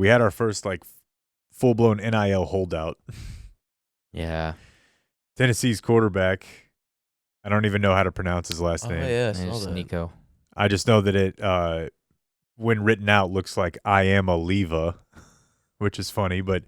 We had our first like full-blown NIL holdout. Yeah. Tennessee's quarterback, I don't even know how to pronounce his last name. Yeah, It's Nico. I just know that it, when written out, looks like Iamaleava, which is funny, but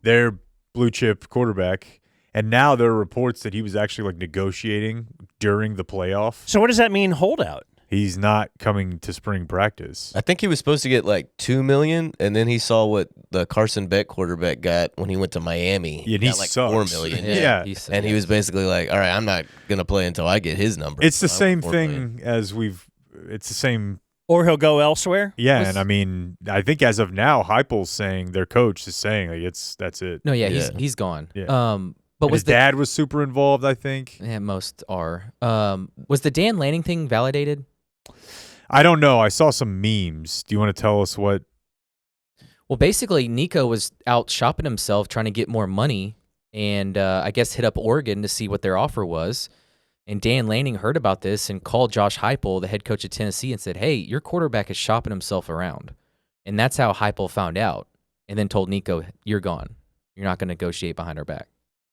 they're blue chip quarterback. And now there are reports that he was actually like negotiating during the playoff. So what does that mean, holdout? He's not coming to spring practice. I think he was supposed to get like $2 million, and then he saw what the Carson Beck quarterback got when he went to Miami. Yeah, and he he got like sucks. $4 million. Yeah. And he was basically like, all right, I'm not going to play until I get his number. It's the So same we're thing playing. as it's the same. Or he'll go elsewhere? Yeah, and I mean, I think as of now, Heupel's saying, their coach is saying, like, that's it. No, yeah, Yeah. he's gone. Yeah. But And was his dad was super involved, I think. Yeah, most are. Was the Dan Lanning thing validated? I don't know. I saw some memes. Do you want to tell us what? Well, basically, Nico was out shopping himself trying to get more money, and I guess hit up Oregon to see what their offer was. And Dan Lanning heard about this and called Josh Heupel, the head coach of Tennessee, and said, "Hey, your quarterback is shopping himself around." And that's how Heupel found out, and then told Nico, "You're gone. You're not going to negotiate behind our back."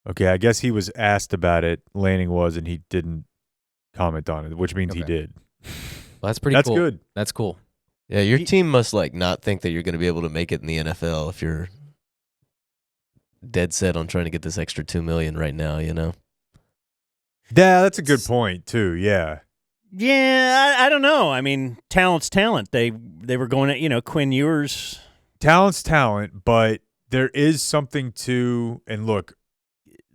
Okay, I guess he was asked about it. Lanning was, and he didn't comment on it, which means he Okay. did. Well, that's pretty That's cool. good. That's cool. Yeah, your team must like not think that you're going to be able to make it in the NFL if you're dead set on trying to get this extra $2 million right now. You know. Yeah, that's a good point too. Yeah. Yeah, I don't know. I mean, talent's talent. They were going at, Quinn Ewers. Talent's talent, but there is something to, and look,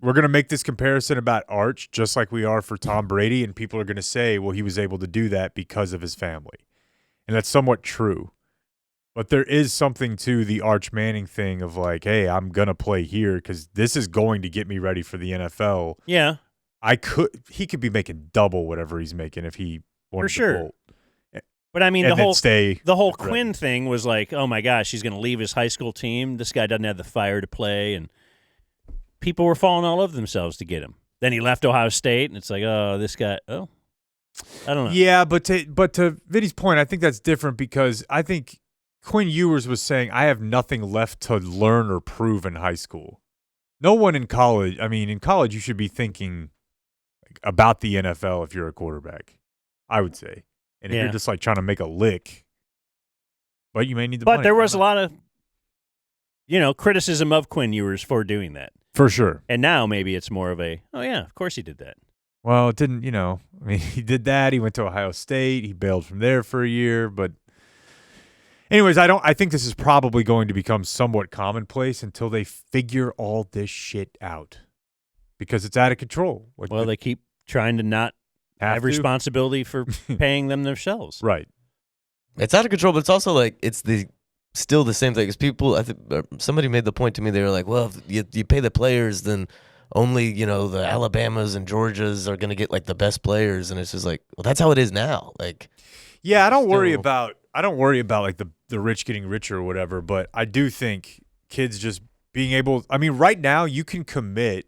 we're going to make this comparison about Arch just like we are for Tom Brady, and people are going to say, well, he was able to do that because of his family. And that's somewhat true. But there is something to the Arch Manning thing of like, hey, I'm going to play here because this is going to get me ready for the NFL. Yeah. He could be making double whatever he's making if he wanted For sure. to bolt. But I mean, And the then whole stay ready. Quinn thing was like, oh my gosh, he's going to leave his high school team. This guy doesn't have the fire to play, and people were falling all over themselves to get him. Then he left Ohio State, and it's like, oh, this guy. Oh, I don't know. Yeah, but to Vinny's point, I think that's different because I think Quinn Ewers was saying, I have nothing left to learn or prove in high school. No one in college. I mean, in college, you should be thinking about the NFL if you're a quarterback, I would say. And if Yeah. you're just like trying to make a lick, but you may need the But money. there was a lot of, criticism of Quinn Ewers for doing that. For sure. And now maybe it's more of a, oh yeah, of course he did that. Well, it didn't, I mean, he did that. He went to Ohio State. He bailed from there for a year. But anyways, I think this is probably going to become somewhat commonplace until they figure all this shit out because it's out of control. Like, Well, they keep trying to not have responsibility for paying them themselves. Right. It's out of control, but it's also like it's still the same thing. Because people, I think somebody made the point to me. They were like, "Well, if you pay the players, then only the Alabamas and Georgias are going to get like the best players." And it's just like, well, that's how it is now. Like, yeah, I don't worry about like the rich getting richer or whatever. But I do think kids just being able. I mean, right now you can commit,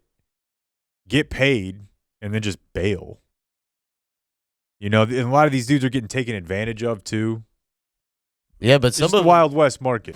get paid, and then just bail. And a lot of these dudes are getting taken advantage of too. yeah, but It's just the Wild West market.